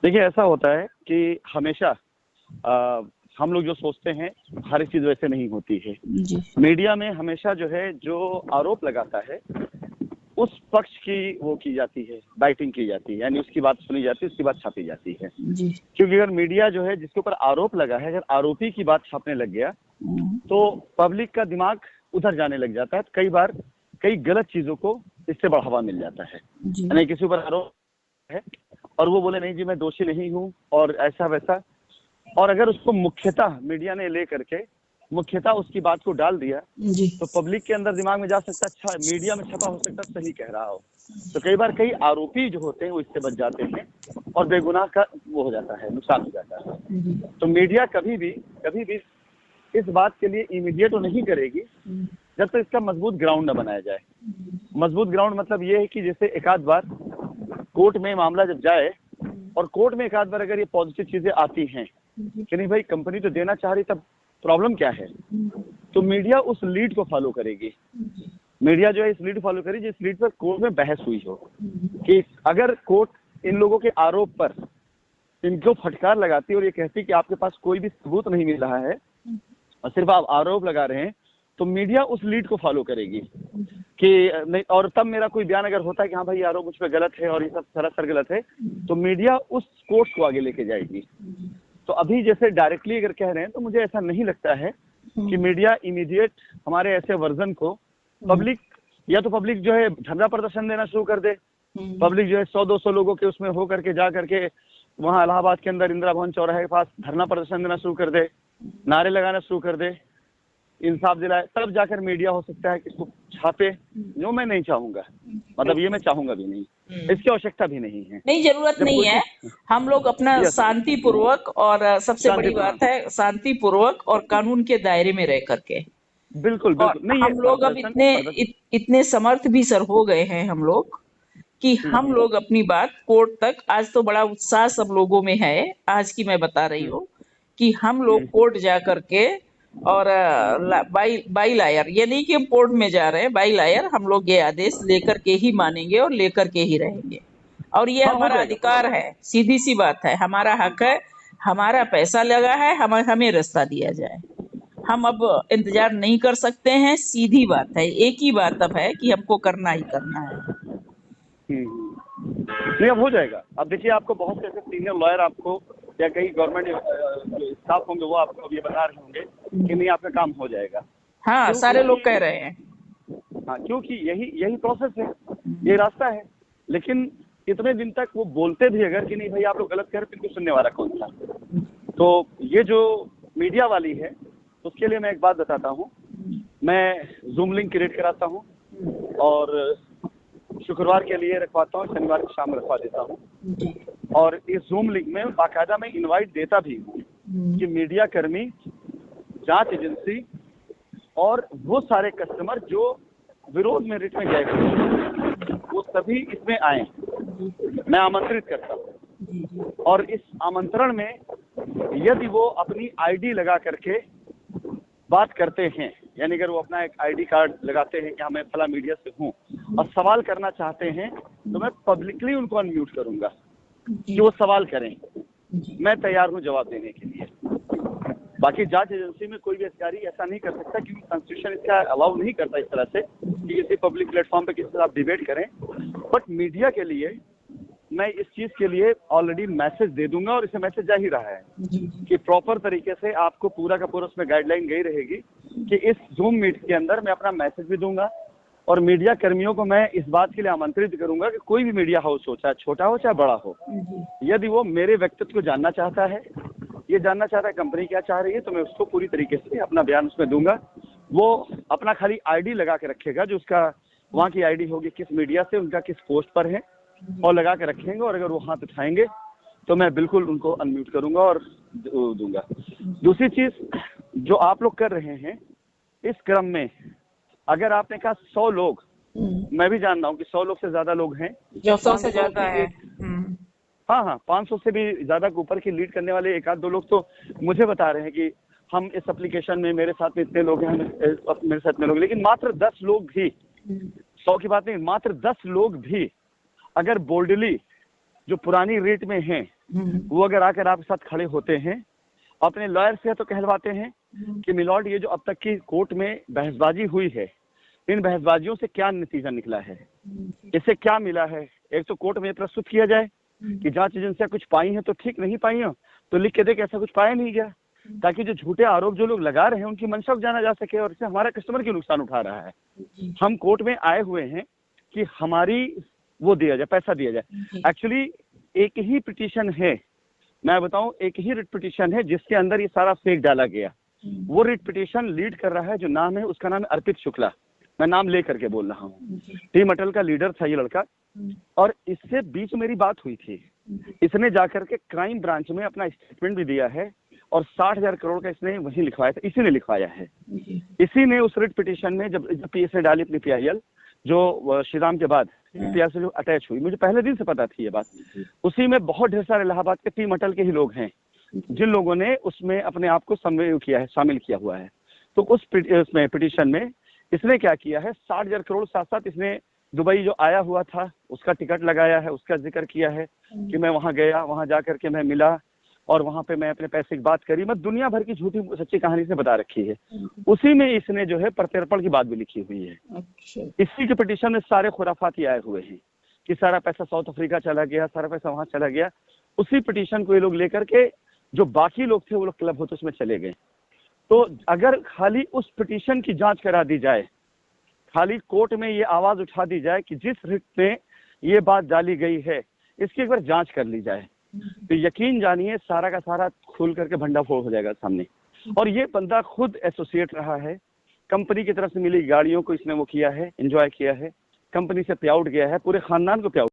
देखिए, ऐसा होता है कि हमेशा हम लोग जो सोचते हैं हर एक चीज वैसे नहीं होती है। जी मीडिया में हमेशा जो है, जो आरोप लगाता है उस पक्ष की वो की जाती है, बाइटिंग की जाती है, यानी उसकी बात सुनी जाती है, उसकी बात छापी जाती है। जी। क्योंकि अगर मीडिया जो है जिसके ऊपर आरोप लगा है, अगर आरोपी की बात छापने लग गया तो पब्लिक का दिमाग उधर जाने लग जाता है। कई बार कई गलत चीजों को इससे बढ़ावा मिल जाता है। जी यानी किसी ऊपर आरोप है और वो बोले नहीं जी मैं दोषी नहीं हूँ और ऐसा वैसा, और अगर उसको मुख्यतः मीडिया ने ले करके मुख्यतः उसकी बात को डाल दिया जी तो पब्लिक के अंदर दिमाग में जा सकता है अच्छा मीडिया में छपा हो सकता है सही कह रहा हो। तो कई बार कई आरोपी जो होते हैं वो इससे बच जाते हैं और बेगुनाह का वो हो जाता है, नुकसान हो जाता है। जी। तो मीडिया कभी भी इस बात के लिए इमीडिएट तो नहीं करेगी जब तक इसका मजबूत ग्राउंड न बनाया जाए। मजबूत ग्राउंड मतलब ये है कि जैसे एक आध बार कोर्ट में मामला जब जाए और कोर्ट में एक आध बार अगर ये पॉजिटिव चीजें आती हैं कि नहीं भाई कंपनी तो देना चाह रही, तब प्रॉब्लम क्या है, तो मीडिया उस लीड को फॉलो करेगी। मीडिया जो है इस लीड फॉलो करेगी जिस लीड पर कोर्ट में बहस हुई हो, कि अगर कोर्ट इन लोगों के आरोप पर इनको फटकार लगाती और ये कहती कि आपके पास कोई भी सबूत नहीं मिल रहा है और सिर्फ आप आरोप लगा रहे हैं, तो मीडिया उस लीड को फॉलो करेगी कि नहीं। और तब मेरा कोई बयान अगर होता है कि हाँ भाई आरोप मुझ पर गलत है और ये सब सरासर गलत है, तो मीडिया उस कोर्स को आगे लेके जाएगी। तो अभी जैसे डायरेक्टली अगर कह रहे हैं तो मुझे ऐसा नहीं लगता है कि मीडिया इमीडिएट हमारे ऐसे वर्जन को पब्लिक, या तो पब्लिक जो है धरना प्रदर्शन देना शुरू कर दे, पब्लिक जो है 100-200 लोगों के उसमें हो करके जा करके वहाँ इलाहाबाद के अंदर इंदिरा भवन चौराहे के पास धरना प्रदर्शन देना शुरू कर दे, नारे लगाना शुरू कर दे, इंसाफ दिलाए, तब जाकर मीडिया हो सकता है कि इसको छापे। जो मैं नहीं चाहूंगा, मतलब ये मैं चाहूंगा भी नहीं, इसकी आवश्यकता भी नहीं है। नहीं, जरूरत जब नहीं कोई है। चीज हम लोग अपना यस शांति पूर्वक और सबसे बड़ी शांतिपूर्ण, बात है शांति पूर्वक और कानून के दायरे में रह करके, बिल्कुल और बिल्कुल नहीं, ये हम लोग अब प्रदर्शन प्रदर्शन इतने समर्थ भी सर हो गए हैं हम लोग कि हम लोग अपनी बात कोर्ट तक, आज तो बड़ा उत्साह सब लोगों में है। आज की मैं बता रही हूँ कि हम लोग कोर्ट जा करके और बाई बाई लायर, ये नहीं कि हम कोर्ट में जा रहे हैं, बाई लायर हम लोग ये आदेश लेकर के ही मानेंगे और लेकर के ही रहेंगे। और ये हाँ हो हमारा जाएगा हो अधिकार जाएगा। है, सीधी सी बात है, हमारा हक है, हमारा पैसा लगा है, हमें रास्ता दिया जाए। हम अब इंतजार नहीं कर सकते हैं, सीधी बात है, एक ही बात अब है कि हमको करना ही करना है। नहीं अब हो जाएगा। अब देखिए आपको बहुत से ऐसे सीनियर लॉयर आपको या कई गवर्नमेंट जो स्टाफ होंगे वो आपको अब ये बता रहे होंगे कि नहीं आपका काम हो जाएगा। हाँ, क्यों? सारे लोग क्योंकि कह रहे हैं। हाँ, क्योंकि यही यही प्रोसेस है, ये रास्ता है। लेकिन इतने दिन तक वो बोलते भी अगर कि नहीं भाई आप लोग गलत कर रहे, इनको सुनने वाला कौन था। तो ये जो मीडिया वाली है उसके लिए मैं एक बात बताता हूँ, मैं जूम लिंक क्रिएट कराता हूँ और शुक्रवार के लिए रखवाता हूँ, शनिवार की शाम रखवा देता हूँ, और इस जूम लिंक में बाकायदा मैं इनवाइट देता भी हूँ कि मीडिया कर्मी, जांच एजेंसी और वो सारे कस्टमर जो विरोध में रिट में गए वो सभी इसमें आए, मैं आमंत्रित करता हूँ। और इस आमंत्रण में यदि वो अपनी आईडी लगा करके बात करते हैं, यानी अगर वो अपना एक आईडी कार्ड लगाते हैं कि हाँ मैं फला मीडिया से हूँ और सवाल करना चाहते हैं, तो मैं पब्लिकली उनको अनम्यूट करूंगा कि वो सवाल करें। मैं तैयार हूँ जवाब देने के लिए। बाकी जांच एजेंसी में कोई भी अधिकारी ऐसा नहीं कर सकता क्योंकि कॉन्स्टिट्यूशन इसका अलाउ नहीं करता इस तरह से कि किसी पब्लिक प्लेटफॉर्म पे किसी तरह आप डिबेट करें। बट मीडिया के लिए मैं इस चीज के लिए ऑलरेडी मैसेज दे दूंगा और इसे मैसेज जा ही रहा है कि प्रॉपर तरीके से आपको पूरा का पूरा उसमें गाइडलाइन गई रहेगी कि इस जूम मीट के अंदर मैं अपना मैसेज भी दूंगा और मीडिया कर्मियों को मैं इस बात के लिए आमंत्रित करूंगा कि कोई भी मीडिया हाउस हो, चाहे छोटा हो चाहे बड़ा हो, यदि वो मेरे व्यक्तित्व को जानना चाहता है, ये जानना चाहता है कंपनी क्या चाह रही है, तो मैं उसको पूरी तरीके से अपना बयान उसमें दूंगा। वो अपना खाली आईडी लगा के रखेगा, जो उसका वहाँ की आईडी होगी, किस मीडिया से, उनका किस पोस्ट पर है, और लगा के रखेंगे। और अगर वो हाथ उठाएंगे तो मैं बिल्कुल उनको अनम्यूट करूंगा और दूंगा। दूसरी चीज जो आप लोग कर रहे हैं इस क्रम में, अगर आपने कहा 100 लोग, मैं भी जान रहा हूँ कि 100 लोग से ज्यादा लोग हैं, जो 100 से ज्यादा है। हाँ 500 से भी ज्यादा के ऊपर की लीड करने वाले एक आध दो लोग तो मुझे बता रहे हैं कि हम इस एप्लीकेशन में मेरे साथ में इतने लोग हैं, मेरे साथ में लोग, लेकिन मात्र 10 लोग भी, 100 की बात नहीं, मात्र 10 लोग भी अगर बोल्डली जो पुरानी रेट में हैं वो अगर आकर आपके साथ खड़े होते हैं, अपने लॉयर से तो कहलवाते हैं कि मिलॉर्ड ये जो अब तक की कोर्ट में बहसबाजी हुई है, इन बहसबाजियों से क्या नतीजा निकला है, इससे क्या मिला है। एक तो कोर्ट में प्रस्तुत किया जाए कि जांच एजेंसियां कुछ पाई हैं तो ठीक, नहीं पाई हो तो लिख के दे कि ऐसा कुछ पाया नहीं गया, ताकि जो झूठे आरोप जो लोग लगा रहे हैं उनकी मंशा को जाना जा सके और इससे हमारा कस्टमर क्यों नुकसान उठा रहा है। हम कोर्ट में आए हुए हैं कि हमारी वो दिया जाए, पैसा दिया जाए। एक्चुअली एक ही पिटीशन है, मैं बताऊं, एक ही रिट पिटीशन है जिसके अंदर ये सारा फेक डाला गया। वो रिट पिटीशन लीड कर रहा है, जो नाम है उसका नाम है अर्पित शुक्ला, मैं नाम ले करके बोल रहा हूँ। टीम अटल का लीडर था ये लड़का, और इससे बीच मेरी बात हुई थी। इसने जाकर के क्राइम ब्रांच में अपना स्टेटमेंट भी दिया है और 60,000 करोड़ का इसने वहीं लिखवाया था, इसी ने लिखवाया है। इसी ने उस रिट पिटीशन में जब पीएस ने डाली अपनी PIL, जो श्री राम के बाद PIL से जो अटैच हुई, मुझे पहले दिन से पता थी ये बात। उसी में बहुत ढेर सारे इलाहाबाद के टीम अटल के ही लोग हैं जिन लोगों ने उसमें अपने आप को शामिल किया हुआ है। तो उस पिटीशन में इसने क्या किया है, 60,000 करोड़ साथ साथ इसने दुबई जो आया हुआ था उसका टिकट लगाया है, उसका जिक्र किया है कि मैं वहां गया, वहां जाकर के मैं मिला और वहां पे मैं अपने पैसे की बात करी। मैं दुनिया भर की झूठी सच्ची कहानी से बता रखी है। उसी में इसने जो है प्रत्यर्पण की बात भी लिखी हुई है। इसी के पिटीशन में सारे खुराफाती आए हुए हैं कि सारा पैसा साउथ अफ्रीका चला गया, सारा पैसा वहां चला गया। उसी पिटीशन को ये लोग लेकर के, जो बाकी लोग थे वो लोग क्लब होते उसमें चले गए। तो अगर खाली उस पिटीशन की जांच करा दी जाए, खाली कोर्ट में ये आवाज उठा दी जाए कि जिस रिट में ये बात डाली गई है इसकी एक बार जांच कर ली जाए, तो यकीन जानिए सारा का सारा खुल करके भंडाफोड़ हो जाएगा सामने। और ये बंदा खुद एसोसिएट रहा है, कंपनी की तरफ से मिली गाड़ियों को इसने वो किया है, एंजॉय किया है, कंपनी से पे आउट गया है, पूरे खानदान को पे आउट